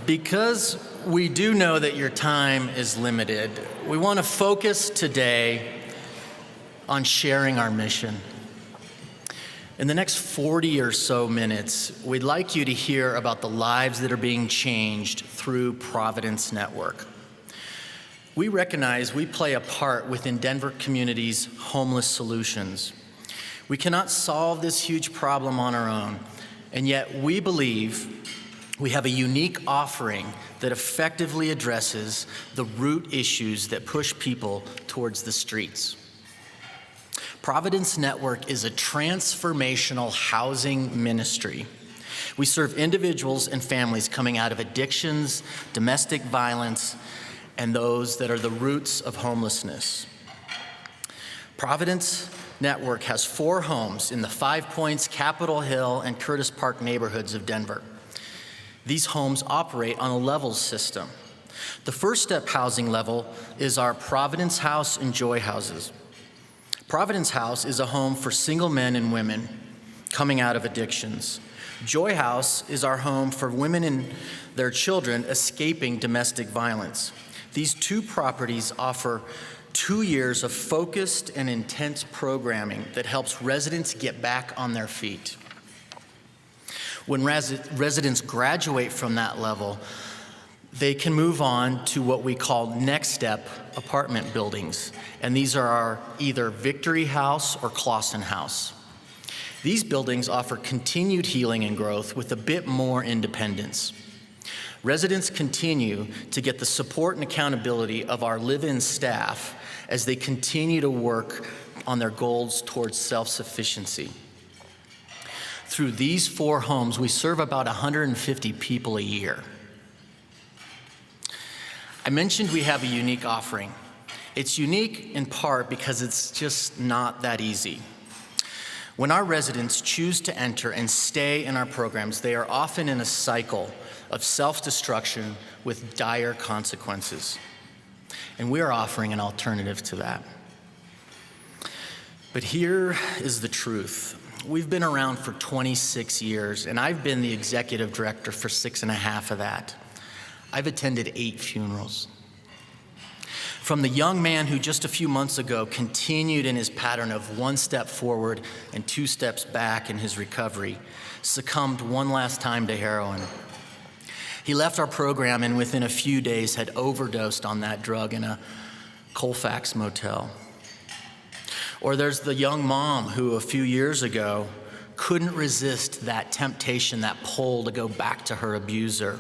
Because we do know that your time is limited, we want to focus today on sharing our mission. In the next 40 or so minutes, we'd like you to hear about the lives that are being changed through Providence Network. We recognize we play a part within Denver community's homeless solutions. We cannot solve this huge problem on our own, and yet we believe we have a unique offering that effectively addresses the root issues that push people towards the streets. Providence Network is a transformational housing ministry. We serve individuals and families coming out of addictions, domestic violence, and those that are the roots of homelessness. Providence Network has 4 homes in the 5 Points, Capitol Hill, and Curtis Park neighborhoods of Denver. These homes operate on a levels system. The first step housing level is our Providence House and Joy Houses. Providence House is a home for single men and women coming out of addictions. Joy House is our home for women and their children escaping domestic violence. These 2 properties offer 2 years of focused and intense programming that helps residents get back on their feet. When residents graduate from that level, they can move on to what we call next step apartment buildings. And these are our either Victory House or Clausen House. These buildings offer continued healing and growth with a bit more independence. Residents continue to get the support and accountability of our live-in staff as they continue to work on their goals towards self-sufficiency. Through these 4 homes, we serve about 150 people a year. I mentioned we have a unique offering. It's unique in part because it's just not that easy. When our residents choose to enter and stay in our programs, they are often in a cycle of self-destruction with dire consequences. And we are offering an alternative to that. But here is the truth. We've been around for 26 years, and I've been the executive director for 6.5 of that. I've attended 8 funerals. From the young man who just a few months ago continued in his pattern of 1 step forward and 2 steps back in his recovery, succumbed one last time to heroin. He left our program and within a few days had overdosed on that drug in a Colfax motel. Or there's the young mom who a few years ago couldn't resist that temptation, that pull to go back to her abuser.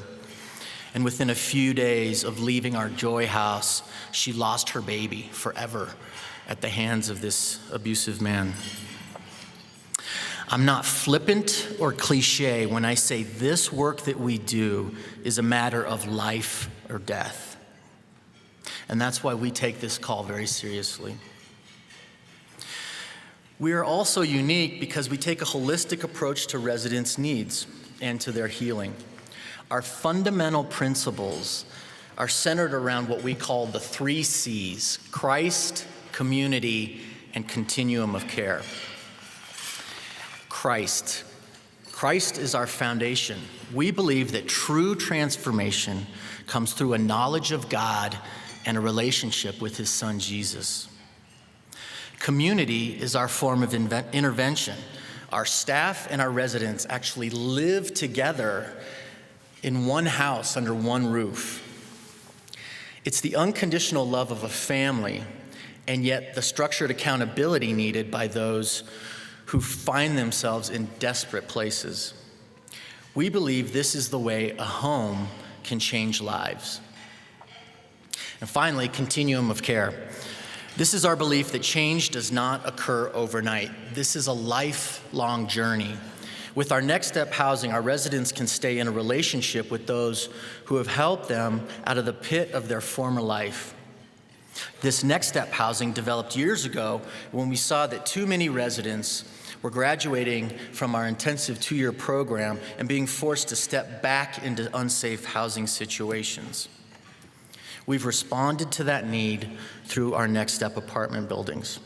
And within a few days of leaving our Joy House, she lost her baby forever at the hands of this abusive man. I'm not flippant or cliche when I say this work that we do is a matter of life or death. And that's why we take this call very seriously. We are also unique because we take a holistic approach to residents' needs and to their healing. Our fundamental principles are centered around what we call the 3 C's: Christ, community, and continuum of care. Christ. Christ is our foundation. We believe that true transformation comes through a knowledge of God and a relationship with his son, Jesus. Community is our form of intervention. Our staff and our residents actually live together in one house under one roof. It's the unconditional love of a family, and yet the structured accountability needed by those who find themselves in desperate places. We believe this is the way a home can change lives. And finally, continuum of care. This is our belief that change does not occur overnight. This is a lifelong journey. With our next step housing, our residents can stay in a relationship with those who have helped them out of the pit of their former life. This next step housing developed years ago when we saw that too many residents were graduating from our intensive 2-year program and being forced to step back into unsafe housing situations. We've responded to that need through our next step apartment buildings,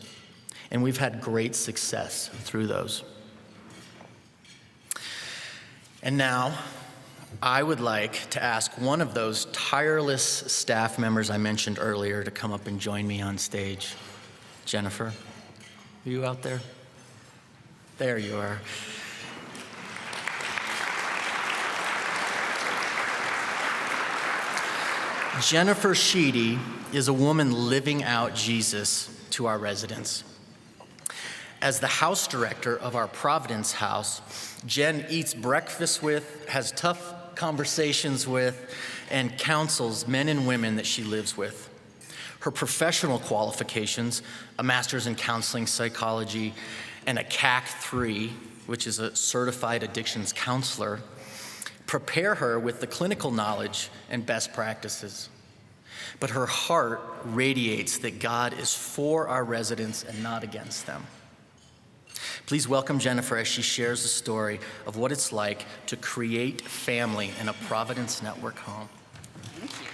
and we've had great success through those. And now, I would like to ask one of those tireless staff members I mentioned earlier to come up and join me on stage. Jennifer, are you out there? There you are. Jennifer Sheedy is a woman living out Jesus to our residents. As the house director of our Providence house, Jen eats breakfast with, has tough conversations with, and counsels men and women that she lives with. Her professional qualifications, a master's in counseling psychology and a CAC-3, which is a certified addictions counselor, prepare her with the clinical knowledge and best practices. But her heart radiates that God is for our residents and not against them. Please welcome Jennifer as she shares the story of what it's like to create family in a Providence Network home. Thank you.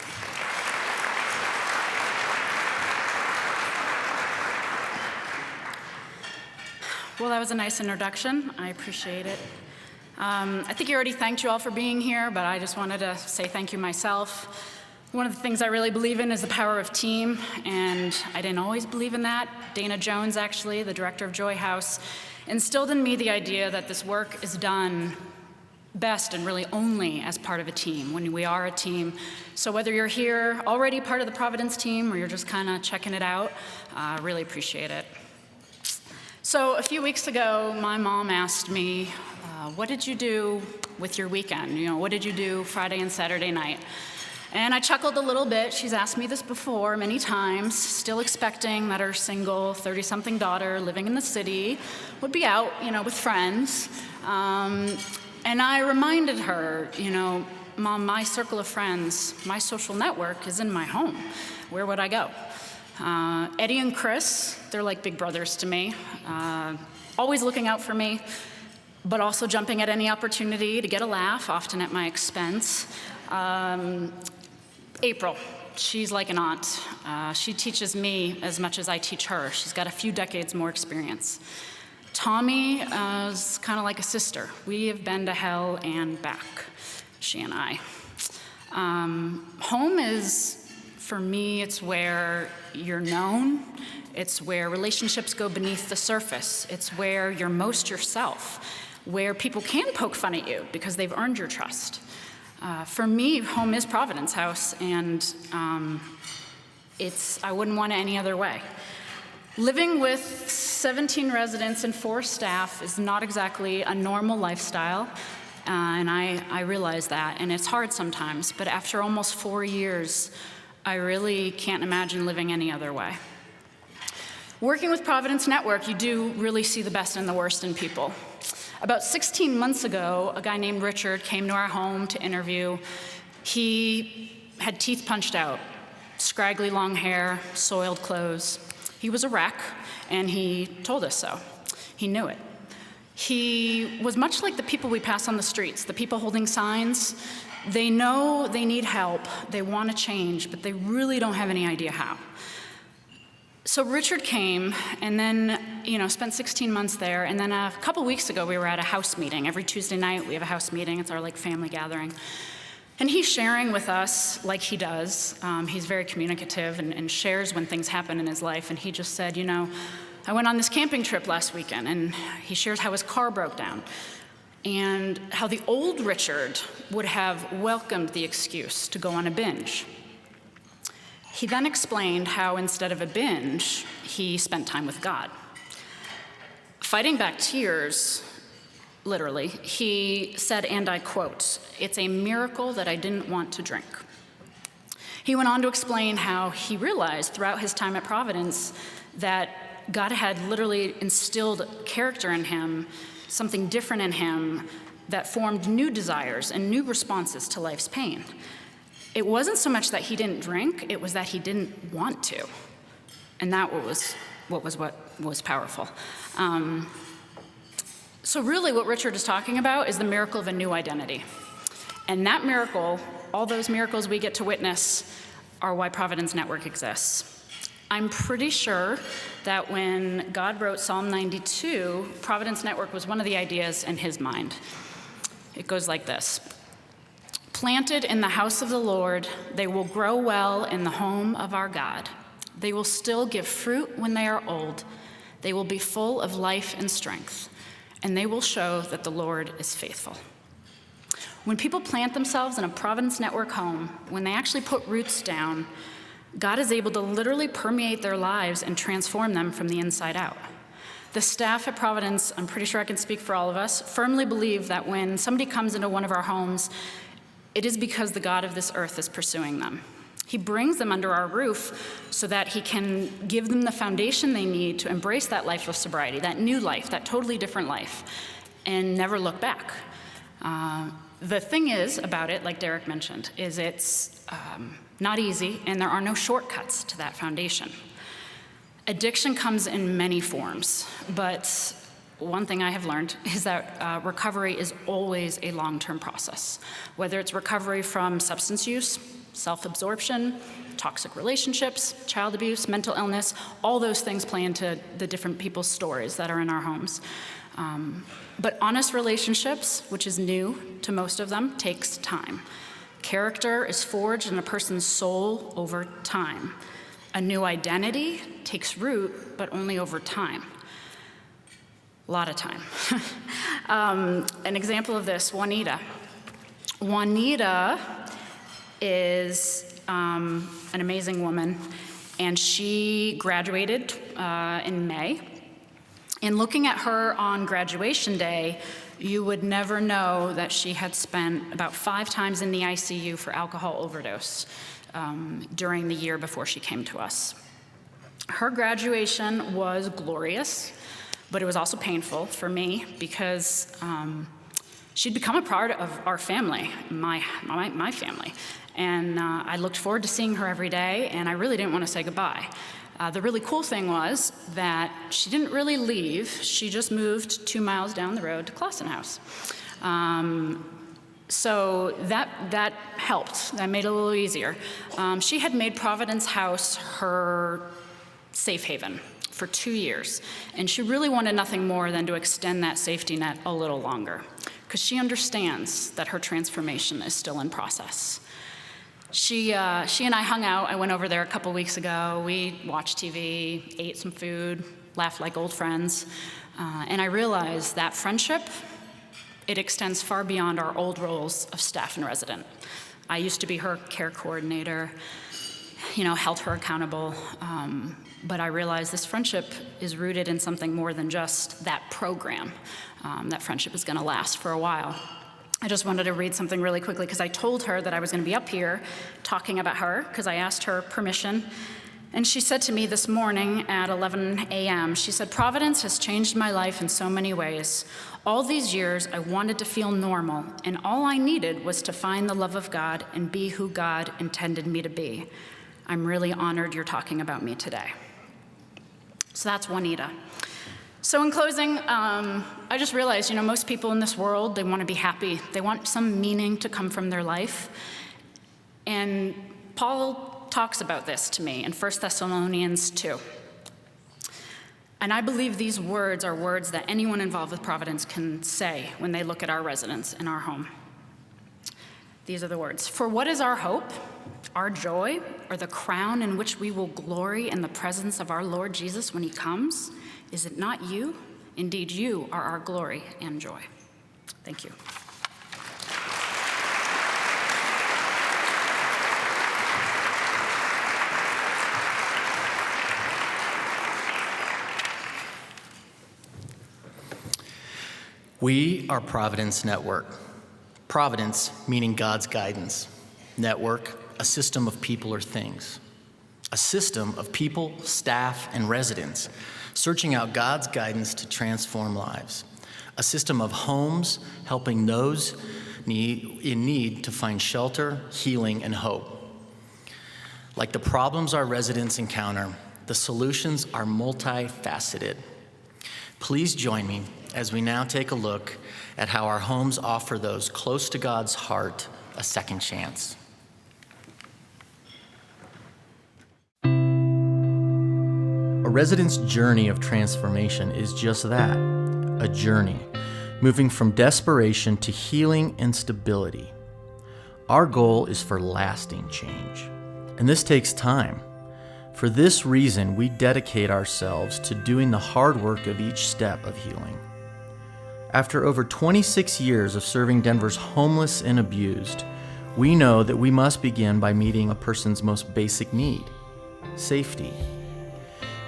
Well, that was a nice introduction. I appreciate it. I think you already thanked you all for being here, but I just wanted to say thank you myself. One of the things I really believe in is the power of team, and I didn't always believe in that. Dana Jones, actually, the director of Joy House, instilled in me the idea that this work is done best and really only as part of a team, when we are a team. So whether you're here already part of the Providence team or you're just kind of checking it out, I really appreciate it. So a few weeks ago, my mom asked me, what did you do with your weekend? What did you do Friday and Saturday night? And I chuckled a little bit. She's asked me this before many times, still expecting that her single 30-something daughter living in the city would be out, with friends. And I reminded her, Mom, my circle of friends, my social network is in my home. Where would I go? Eddie and Chris, they're like big brothers to me, always looking out for me, but also jumping at any opportunity to get a laugh, often at my expense. April, she's like an aunt. She teaches me as much as I teach her. She's got a few decades more experience. Tommy is kind of like a sister. We have been to hell and back, she and I. Home is, for me, it's where you're known. It's where relationships go beneath the surface. It's where you're most yourself, where people can poke fun at you because they've earned your trust. For me, home is Providence House, and I wouldn't want it any other way. Living with 17 residents and 4 staff is not exactly a normal lifestyle, and I realize that, and it's hard sometimes, but after almost 4 years, I really can't imagine living any other way. Working with Providence Network, you do really see the best and the worst in people. About 16 months ago, a guy named Richard came to our home to interview. He had teeth punched out, scraggly long hair, soiled clothes. He was a wreck, and he told us so. He knew it. He was much like the people we pass on the streets, the people holding signs. They know they need help, they want to change, but they really don't have any idea how. So Richard came and then, spent 16 months there. And then a couple weeks ago, we were at a house meeting. Every Tuesday night, we have a house meeting. It's our family gathering. And he's sharing with us like he does. He's very communicative and shares when things happen in his life. And he just said, I went on this camping trip last weekend. And he shares how his car broke down and how the old Richard would have welcomed the excuse to go on a binge. He then explained how instead of a binge, he spent time with God. Fighting back tears, literally, he said, and I quote, "It's a miracle that I didn't want to drink." He went on to explain how he realized throughout his time at Providence that God had literally instilled character in him, something different in him that formed new desires and new responses to life's pain. It wasn't so much that he didn't drink, it was that he didn't want to. And that was what was powerful. So really what Richard is talking about is the miracle of a new identity. And that miracle, all those miracles we get to witness, are why Providence Network exists. I'm pretty sure that when God wrote Psalm 92, Providence Network was one of the ideas in his mind. It goes like this. Planted in the house of the Lord, they will grow well in the home of our God. They will still give fruit when they are old. They will be full of life and strength, and they will show that the Lord is faithful. When people plant themselves in a Providence Network home, when they actually put roots down, God is able to literally permeate their lives and transform them from the inside out. The staff at Providence, I'm pretty sure I can speak for all of us, firmly believe that when somebody comes into one of our homes, it is because the God of this earth is pursuing them. He brings them under our roof so that he can give them the foundation they need to embrace that life of sobriety, that new life, that totally different life, and never look back. The thing is about it, like Derek mentioned, is it's not easy, and there are no shortcuts to that foundation. Addiction comes in many forms, but one thing I have learned is that recovery is always a long-term process. Whether it's recovery from substance use, self-absorption, toxic relationships, child abuse, mental illness, all those things play into the different people's stories that are in our homes. But honest relationships, which is new to most of them, takes time. Character is forged in a person's soul over time. A new identity takes root, but only over time. A lot of time. An example of this, Juanita. Juanita is an amazing woman, and she graduated in May. And looking at her on graduation day, you would never know that she had spent about 5 times in the ICU for alcohol overdose during the year before she came to us. Her graduation was glorious, but it was also painful for me because she'd become a part of our family, my family. And I looked forward to seeing her every day, and I really didn't want to say goodbye. The really cool thing was that she didn't really leave. She just moved 2 miles down the road to Clausen House. So that helped. That made it a little easier. She had made Providence House her safe haven for 2 years, and she really wanted nothing more than to extend that safety net a little longer, because she understands that her transformation is still in process. She and I hung out. I went over there a couple weeks ago. We watched TV, ate some food, laughed like old friends, and I realized that friendship, it extends far beyond our old roles of staff and resident. I used to be her care coordinator, held her accountable, but I realized this friendship is rooted in something more than just that program. That friendship is going to last for a while. I just wanted to read something really quickly because I told her that I was going to be up here talking about her because I asked her permission. And she said to me this morning at 11 a.m., she said, "Providence has changed my life in so many ways. All these years, I wanted to feel normal, and all I needed was to find the love of God and be who God intended me to be. I'm really honored you're talking about me today." So that's Juanita. So in closing, I just realized, most people in this world, they want to be happy. They want some meaning to come from their life. And Paul talks about this to me in 1 Thessalonians 2. And I believe these words are words that anyone involved with Providence can say when they look at our residents in our home. These are the words. "For what is our hope, our joy, or the crown in which we will glory in the presence of our Lord Jesus when he comes? Is it not you? Indeed, you are our glory and joy." Thank you. We are Providence Network. Providence meaning God's guidance. Network, a system of people or things. A system of people, staff, and residents searching out God's guidance to transform lives. A system of homes helping those in need to find shelter, healing, and hope. Like the problems our residents encounter, the solutions are multifaceted. Please join me as we now take a look at how our homes offer those close to God's heart a second chance. A resident's journey of transformation is just that, a journey, moving from desperation to healing and stability. Our goal is for lasting change, and this takes time. For this reason, we dedicate ourselves to doing the hard work of each step of healing. After over 26 years of serving Denver's homeless and abused, we know that we must begin by meeting a person's most basic need: safety.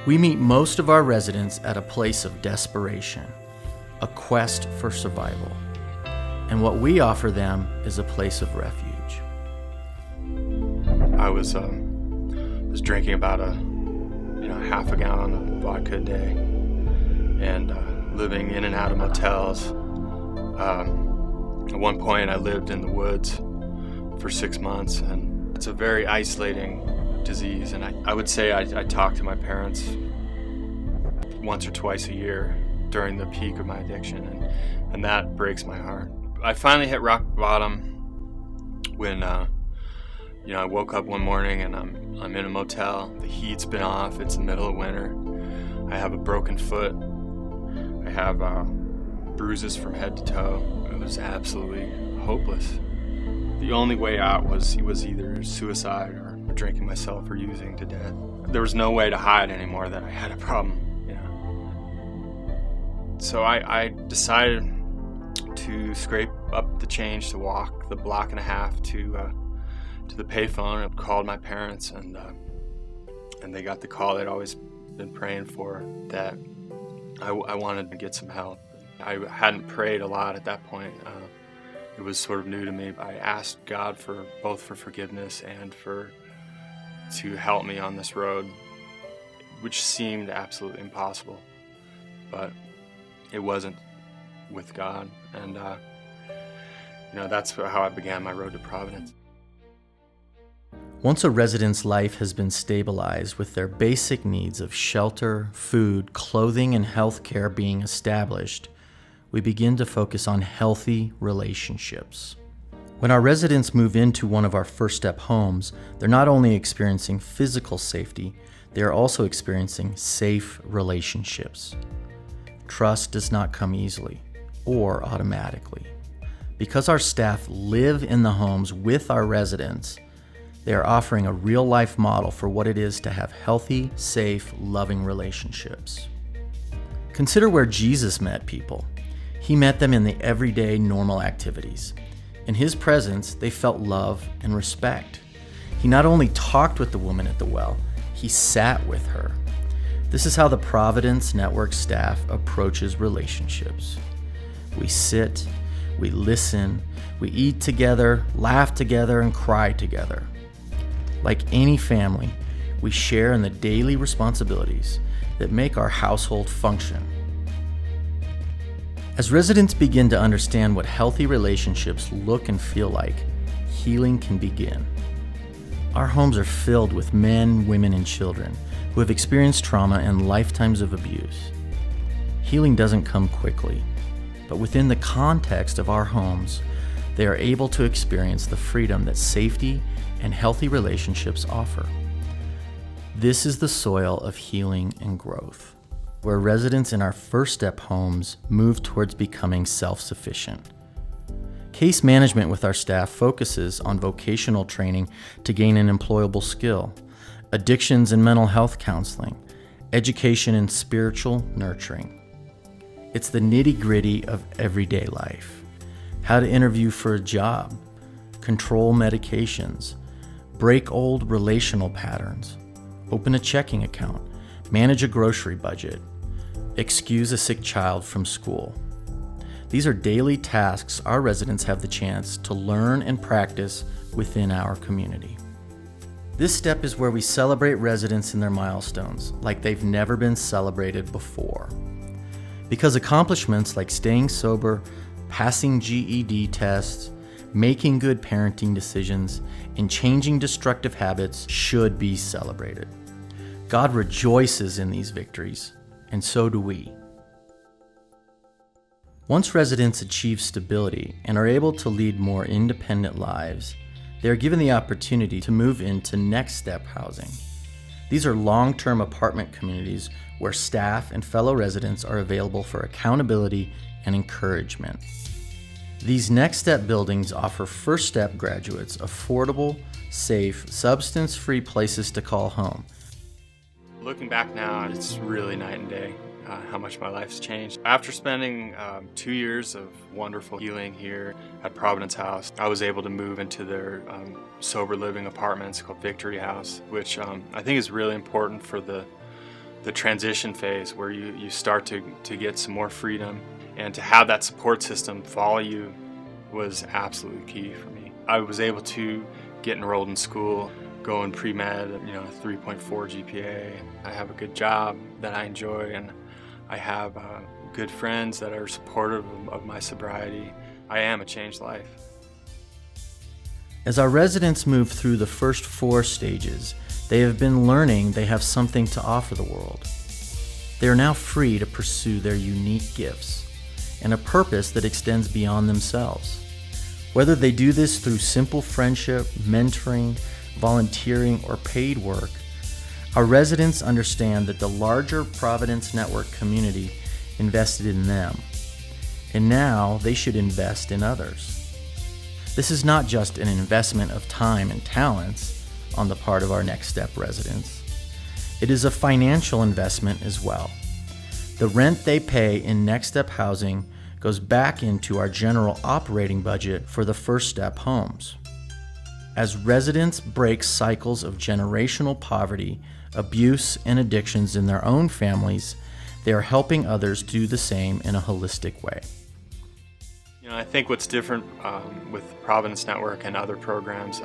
We meet most of our residents at a place of desperation, a quest for survival. And what we offer them is a place of refuge. I was drinking about half a gallon of vodka a day, and living in and out of motels. At one point, I lived in the woods for 6 months, and it's a very isolating disease. And I would say I talked to my parents once or twice a year during the peak of my addiction, and that breaks my heart. I finally hit rock bottom when I woke up one morning and I'm in a motel. The heat's been off. It's the middle of winter. I have a broken foot. I have bruises from head to toe. It was absolutely hopeless. The only way out was either suicide or drinking myself or using to death. There was no way to hide anymore that I had a problem. So I decided to scrape up the change to walk the block and a half to the payphone. I called my parents, and they got the call they'd always been praying for, that I wanted to get some help. I hadn't prayed a lot at that point. It was sort of new to me. I asked God for forgiveness and to help me on this road, which seemed absolutely impossible, but it wasn't with God. And that's how I began my road to Providence. Once a resident's life has been stabilized with their basic needs of shelter, food, clothing, and health care being established, we begin to focus on healthy relationships. When our residents move into one of our First Step homes, they're not only experiencing physical safety, they are also experiencing safe relationships. Trust does not come easily or automatically. Because our staff live in the homes with our residents, they are offering a real-life model for what it is to have healthy, safe, loving relationships. Consider where Jesus met people. He met them in the everyday, normal activities. In his presence, they felt love and respect. He not only talked with the woman at the well, he sat with her. This is how the Providence Network staff approaches relationships. We sit, we listen, we eat together, laugh together, and cry together. Like any family, we share in the daily responsibilities that make our household function. As residents begin to understand what healthy relationships look and feel like, healing can begin. Our homes are filled with men, women, and children who have experienced trauma and lifetimes of abuse. Healing doesn't come quickly, but within the context of our homes, they are able to experience the freedom that safety and healthy relationships offer. This is the soil of healing and growth, where residents in our First Step homes move towards becoming self-sufficient. Case management with our staff focuses on vocational training to gain an employable skill, addictions and mental health counseling, education and spiritual nurturing. It's the nitty-gritty of everyday life. How to interview for a job, control medications, break old relational patterns, open a checking account, manage a grocery budget, excuse a sick child from school. These are daily tasks our residents have the chance to learn and practice within our community. This step is where we celebrate residents in their milestones like they've never been celebrated before. Because accomplishments like staying sober, passing GED tests, making good parenting decisions, and changing destructive habits should be celebrated. God rejoices in these victories, and so do we. Once residents achieve stability and are able to lead more independent lives, they are given the opportunity to move into Next Step housing. These are long-term apartment communities where staff and fellow residents are available for accountability and encouragement. These Next Step buildings offer First Step graduates affordable, safe, substance-free places to call home. Looking back now, it's really night and day how much my life's changed. After spending 2 years of wonderful healing here at Providence House, I was able to move into their sober living apartments called Victory House, which I think is really important for the transition phase where you start to get some more freedom, and to have that support system follow you was absolutely key for me. I was able to get enrolled in school, go in pre-med, 3.4 GPA. I have a good job that I enjoy, and I have good friends that are supportive of my sobriety. I am a changed life. As our residents move through the first 4 stages, they have been learning they have something to offer the world. They are now free to pursue their unique gifts and a purpose that extends beyond themselves. Whether they do this through simple friendship, mentoring, volunteering, or paid work, our residents understand that the larger Providence Network community invested in them, and now they should invest in others. This is not just an investment of time and talents on the part of our Next Step residents. It is a financial investment as well. The rent they pay in Next Step housing goes back into our general operating budget for the First Step homes. As residents break cycles of generational poverty, abuse, and addictions in their own families, they are helping others do the same in a holistic way. I think what's different with Providence Network and other programs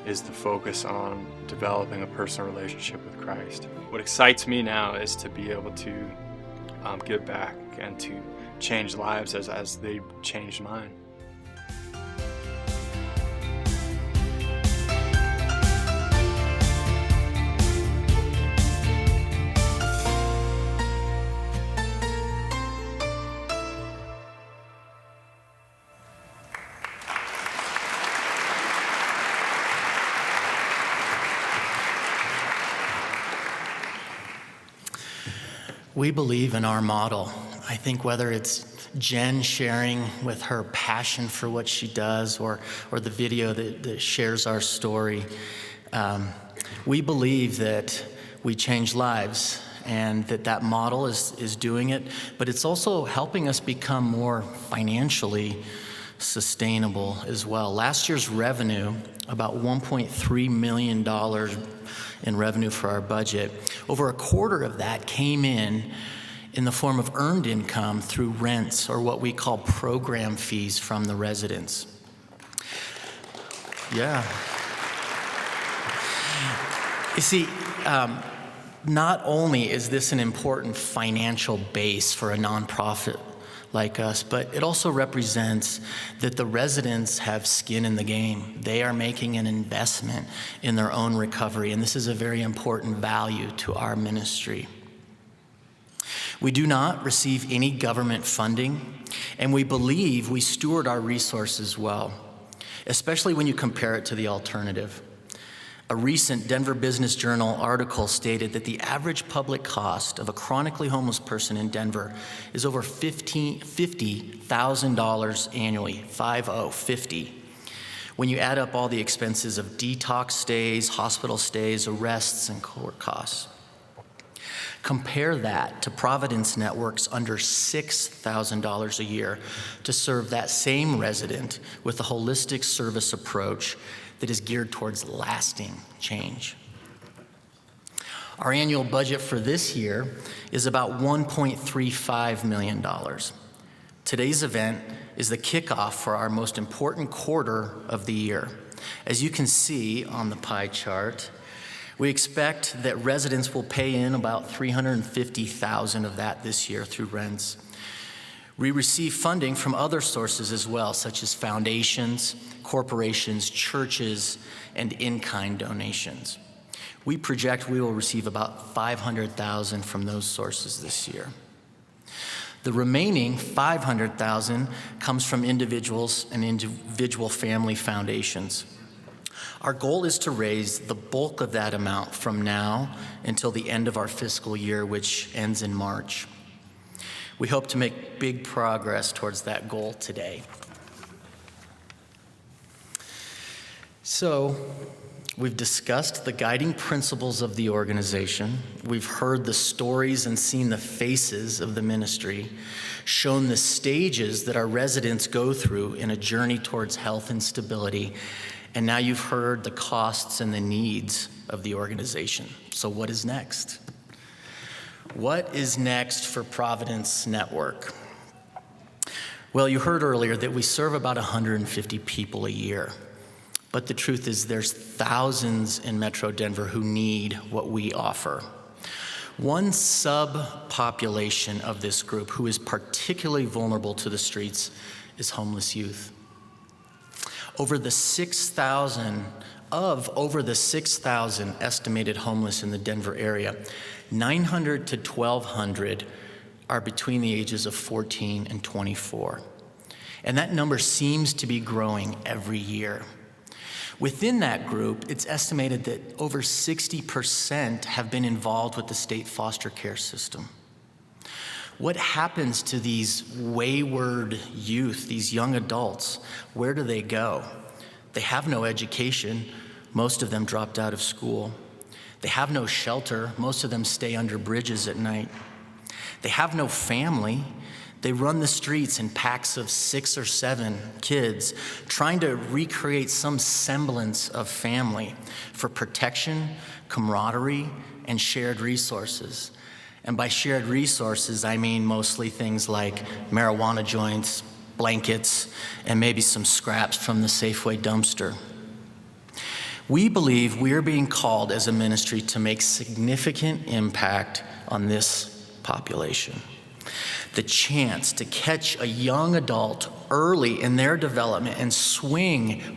is the focus on developing a personal relationship with Christ. What excites me now is to be able to give back and to change lives as they changed mine. We believe in our model. I think whether it's Jen sharing with her passion for what she does or the video that shares our story, we believe that we change lives and that model is doing it, but it's also helping us become more financially sustainable as well. Last year's revenue, about $1.3 million in revenue for our budget. Over a quarter of that came in the form of earned income through rents, or what we call program fees from the residents. Yeah. You see, not only is this an important financial base for a nonprofit like us, but it also represents that the residents have skin in the game. They are making an investment in their own recovery, and this is a very important value to our ministry. We do not receive any government funding, and we believe we steward our resources well, especially when you compare it to the alternative. A recent Denver Business Journal article stated that the average public cost of a chronically homeless person in Denver is over $50,000 annually, 50. When you add up all the expenses of detox stays, hospital stays, arrests, and court costs. Compare that to Providence Network's under $6,000 a year to serve that same resident with a holistic service approach that is geared towards lasting change. Our annual budget for this year is about $1.35 million. Today's event is the kickoff for our most important quarter of the year. As you can see on the pie chart, we expect that residents will pay in about $350,000 of that this year through rents. We receive funding from other sources as well, such as foundations, corporations, churches, and in-kind donations. We project we will receive about $500,000 from those sources this year. The remaining $500,000 comes from individuals and individual family foundations. Our goal is to raise the bulk of that amount from now until the end of our fiscal year, which ends in March. We hope to make big progress towards that goal today. So, we've discussed the guiding principles of the organization. We've heard the stories and seen the faces of the ministry, shown the stages that our residents go through in a journey towards health and stability, and now you've heard the costs and the needs of the organization. So what is next? What is next for Providence Network? Well, you heard earlier that we serve about 150 people a year. But the truth is there's thousands in Metro Denver who need what we offer. One subpopulation of this group who is particularly vulnerable to the streets is homeless youth. Over the 6,000 estimated homeless in the Denver area, 900 to 1,200 are between the ages of 14 and 24. And that number seems to be growing every year. Within that group, it's estimated that over 60% have been involved with the state foster care system. What happens to these wayward youth, these young adults? Where do they go? They have no education. Most of them dropped out of school. They have no shelter. Most of them stay under bridges at night. They have no family. They run the streets in packs of 6 or 7 kids, trying to recreate some semblance of family for protection, camaraderie, and shared resources. And by shared resources, I mean mostly things like marijuana joints, blankets, and maybe some scraps from the Safeway dumpster. We believe we're being called as a ministry to make significant impact on this population. The chance to catch a young adult early in their development and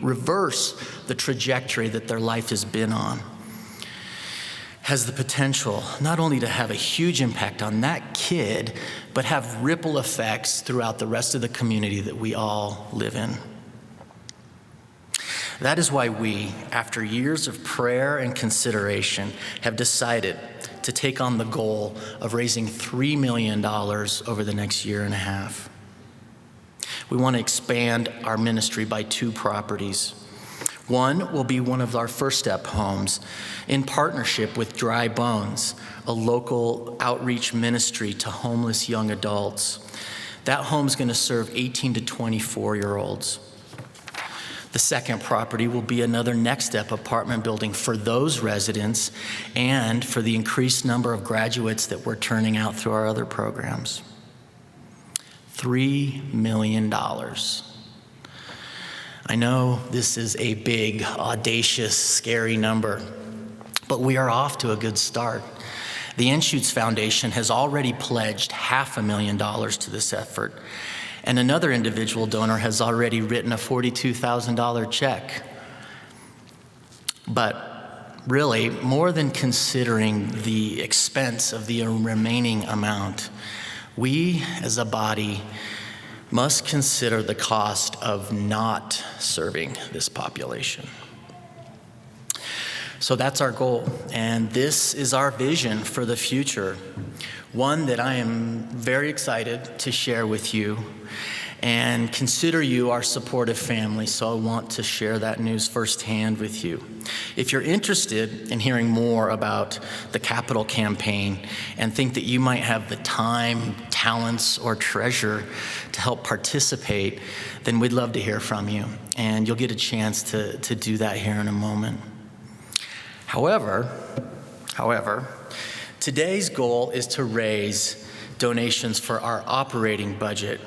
reverse the trajectory that their life has been on, has the potential not only to have a huge impact on that kid, but have ripple effects throughout the rest of the community that we all live in. That is why we, after years of prayer and consideration, have decided to take on the goal of raising $3 million over the next year and a half. We want to expand our ministry by 2 properties. One will be one of our First Step homes in partnership with Dry Bones, a local outreach ministry to homeless young adults. That home's going to serve 18 to 24-year-olds. The second property will be another Next Step apartment building for those residents and for the increased number of graduates that we're turning out through our other programs. $3 million. I know this is a big, audacious, scary number, but we are off to a good start. The Anschutz Foundation has already pledged $500,000 to this effort, and another individual donor has already written a $42,000 check. But really, more than considering the expense of the remaining amount, we as a body must consider the cost of not serving this population. So that's our goal, and this is our vision for the future, one that I am very excited to share with you and consider you our supportive family, so I want to share that news firsthand with you. If you're interested in hearing more about the capital campaign and think that you might have the time, talents, or treasure to help participate, then we'd love to hear from you, and you'll get a chance to do that here in a moment. However, today's goal is to raise donations for our operating budget.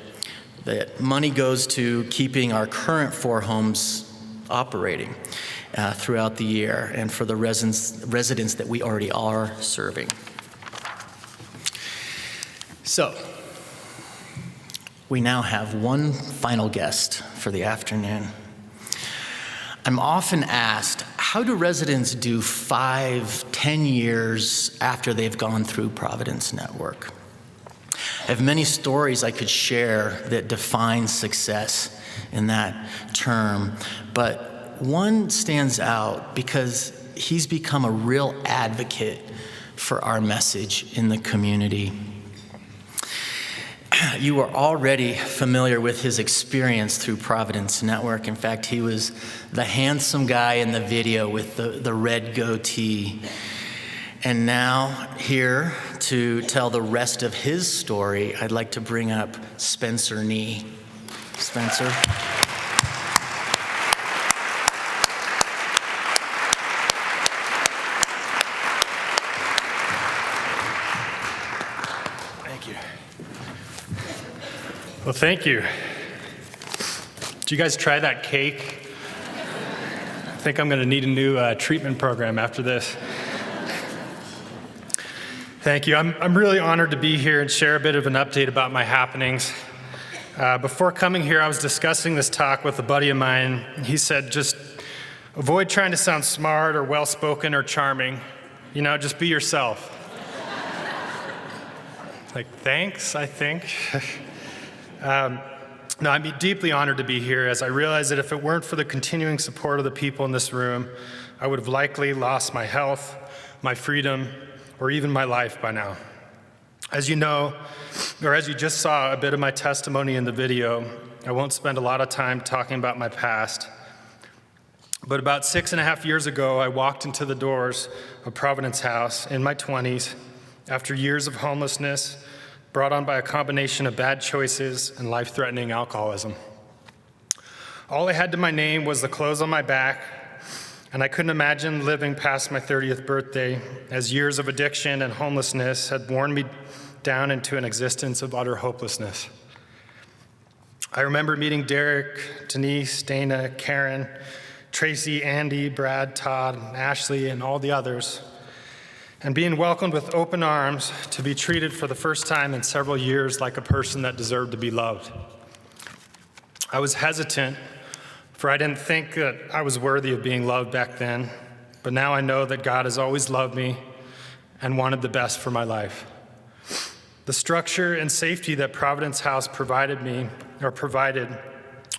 That money goes to keeping our current 4 homes operating throughout the year and for the residents that we already are serving. So, we now have one final guest for the afternoon. I'm often asked, how do residents do 5-10 years after they've gone through Providence Network? I have many stories I could share that define success in that term, but one stands out because he's become a real advocate for our message in the community. you are already familiar with his experience through Providence Network. In fact, he was the handsome guy in the video with the red goatee. And now, here to tell the rest of his story, I'd like to bring up Spencer Nee. Spencer. Well, thank you. Did you guys try that cake? I think I'm going to need a new treatment program after this. Thank you. I'm really honored to be here and share a bit of an update about my happenings. Before coming here, I was discussing this talk with a buddy of mine. He said, just avoid trying to sound smart or well-spoken or charming. You know, just be yourself. Like, thanks, I think. No, I'm deeply honored to be here, as I realize that if it weren't for the continuing support of the people in this room, I would have likely lost my health, my freedom, or even my life by now. As you know, or as you just saw a bit of my testimony in the video, I won't spend a lot of time talking about my past. But about 6.5 years ago, I walked into the doors of Providence House in my 20s after years of homelessness, brought on by a combination of bad choices and life-threatening alcoholism. All I had to my name was the clothes on my back, and I couldn't imagine living past my 30th birthday, as years of addiction and homelessness had worn me down into an existence of utter hopelessness. I remember meeting Derek, Denise, Dana, Karen, Tracy, Andy, Brad, Todd, Ashley, and all the others, and being welcomed with open arms to be treated for the first time in several years like a person that deserved to be loved. I was hesitant, for I didn't think that I was worthy of being loved back then, but now I know that God has always loved me and wanted the best for my life. The structure and safety that Providence House provided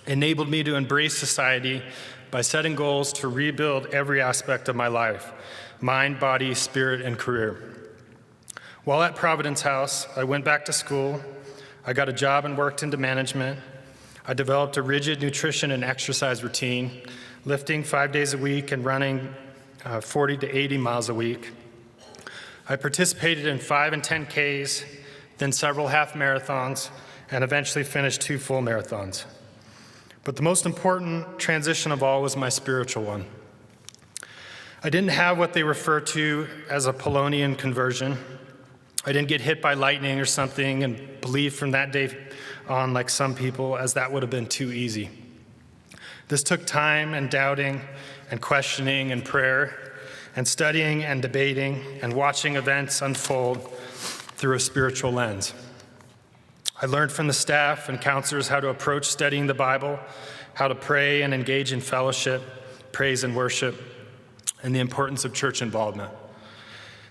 enabled me to embrace society by setting goals to rebuild every aspect of my life: mind, body, spirit, and career. While at Providence House, I went back to school, I got a job and worked into management. I developed a rigid nutrition and exercise routine, lifting 5 days a week and running 40 to 80 miles a week. I participated in 5 and 10Ks, then several half marathons, and eventually finished 2 full marathons. But the most important transition of all was my spiritual one. I didn't have what they refer to as a Polonian conversion. I didn't get hit by lightning or something and believe from that day on like some people, as that would have been too easy. This took time and doubting and questioning and prayer and studying and debating and watching events unfold through a spiritual lens. I learned from the staff and counselors how to approach studying the Bible, how to pray and engage in fellowship, praise and worship, and the importance of church involvement.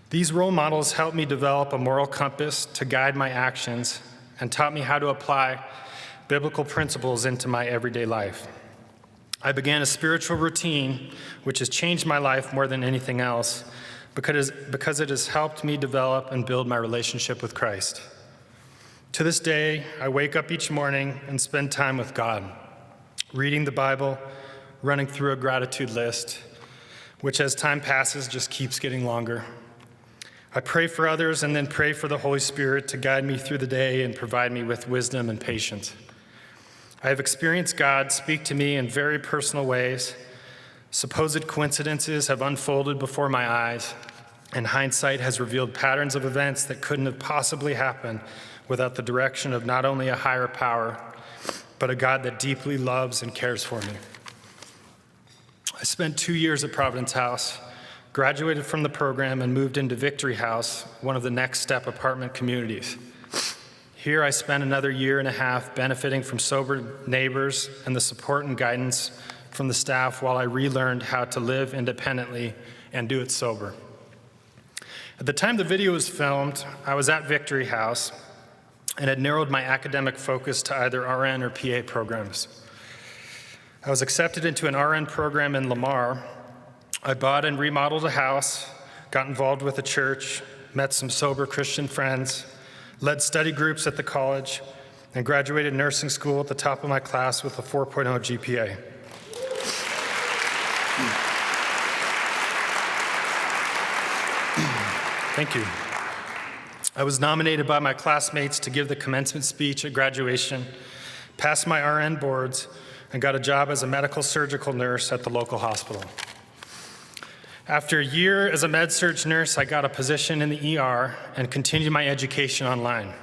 These role models helped me develop a moral compass to guide my actions and taught me how to apply biblical principles into my everyday life. I began a spiritual routine which has changed my life more than anything else because it has helped me develop and build my relationship with Christ. To this day, I wake up each morning and spend time with God, reading the Bible, running through a gratitude list, which as time passes just keeps getting longer. I pray for others and then pray for the Holy Spirit to guide me through the day and provide me with wisdom and patience. I have experienced God speak to me in very personal ways. Supposed coincidences have unfolded before my eyes, and hindsight has revealed patterns of events that couldn't have possibly happened without the direction of not only a higher power, but a God that deeply loves and cares for me. I spent 2 years at Providence House, graduated from the program, and moved into Victory House, one of the Next Step apartment communities. Here I spent another 1.5 years benefiting from sober neighbors and the support and guidance from the staff while I relearned how to live independently and do it sober. At the time the video was filmed, I was at Victory House and had narrowed my academic focus to either RN or PA programs. I was accepted into an RN program in Lamar. I bought and remodeled a house, got involved with a church, met some sober Christian friends, led study groups at the college, and graduated nursing school at the top of my class with a 4.0 GPA. Thank you. I was nominated by my classmates to give the commencement speech at graduation, passed my RN boards, and got a job as a medical surgical nurse at the local hospital. After a year as a med-surg nurse, I got a position in the ER and continued my education online.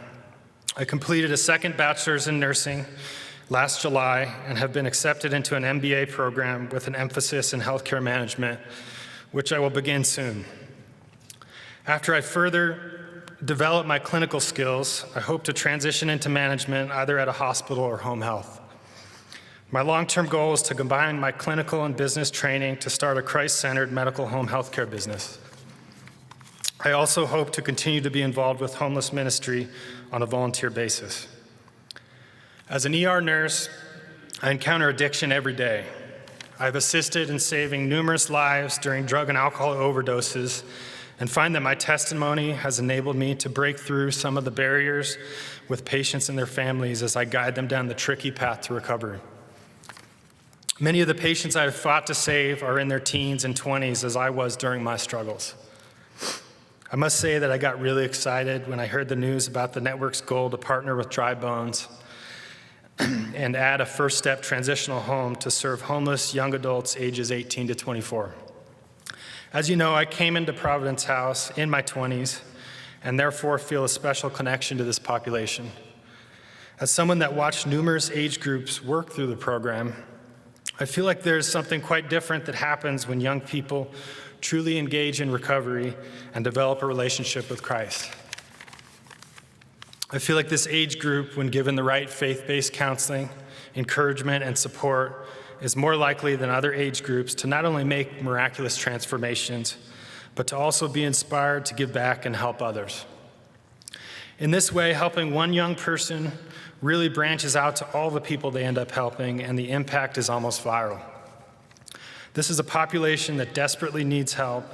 I completed a second bachelor's in nursing last July and have been accepted into an MBA program with an emphasis in healthcare management, which I will begin soon. After I further develop my clinical skills, I hope to transition into management either at a hospital or home health. My long-term goal is to combine my clinical and business training to start a Christ-centered medical home healthcare business. I also hope to continue to be involved with homeless ministry on a volunteer basis. As an ER nurse, I encounter addiction every day. I've assisted in saving numerous lives during drug and alcohol overdoses and find that my testimony has enabled me to break through some of the barriers with patients and their families as I guide them down the tricky path to recovery. Many of the patients I have fought to save are in their teens and 20s, as I was during my struggles. I must say that I got really excited when I heard the news about the network's goal to partner with Dry Bones and add a First Step transitional home to serve homeless young adults ages 18 to 24. As you know, I came into Providence House in my 20s and therefore feel a special connection to this population. As someone that watched numerous age groups work through the program, I feel like there's something quite different that happens when young people truly engage in recovery and develop a relationship with Christ. I feel like this age group, when given the right faith-based counseling, encouragement, and support, is more likely than other age groups to not only make miraculous transformations, but to also be inspired to give back and help others. In this way, helping one young person really branches out to all the people they end up helping, and the impact is almost viral. This is a population that desperately needs help,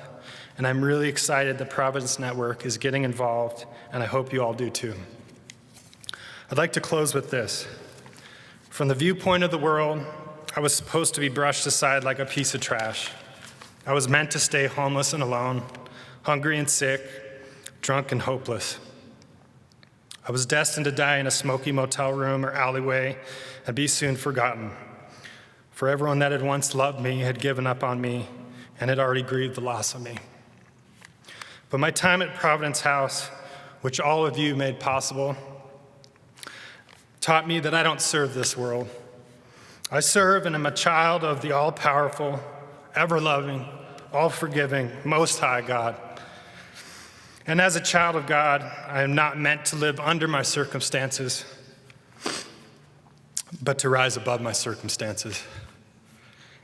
and I'm really excited that Providence Network is getting involved, and I hope you all do too. I'd like to close with this. From the viewpoint of the world, I was supposed to be brushed aside like a piece of trash. I was meant to stay homeless and alone, hungry and sick, drunk and hopeless. I was destined to die in a smoky motel room or alleyway and be soon forgotten. For everyone that had once loved me had given up on me and had already grieved the loss of me. But my time at Providence House, which all of you made possible, taught me that I don't serve this world. I serve and am a child of the all-powerful, ever-loving, all-forgiving, Most High God. And as a child of God, I am not meant to live under my circumstances, but to rise above my circumstances.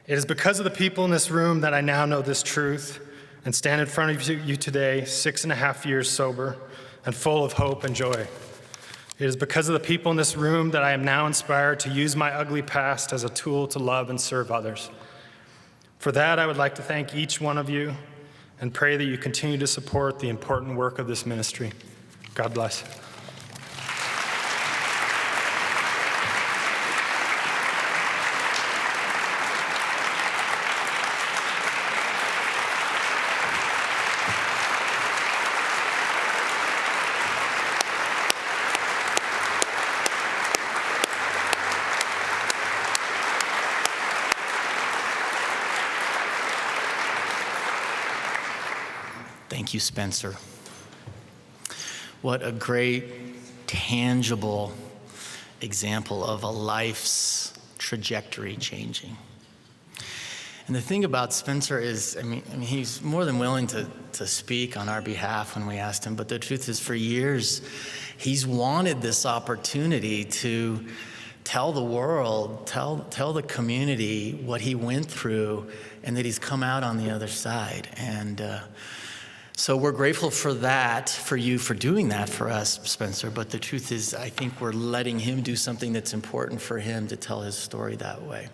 It is because of the people in this room that I now know this truth and stand in front of you today, 6.5 years sober and full of hope and joy. It is because of the people in this room that I am now inspired to use my ugly past as a tool to love and serve others. For that, I would like to thank each one of you and pray that you continue to support the important work of this ministry. God bless. Thank you, Spencer. What a great, tangible example of a life's trajectory changing. And the thing about Spencer is, I mean, he's more than willing to speak on our behalf when we asked him, but the truth is, for years, he's wanted this opportunity to tell the world, tell the community what he went through and that he's come out on the other side. And so we're grateful for that, for you for doing that for us, Spencer. But the truth is, I think we're letting him do something that's important for him to tell his story that way.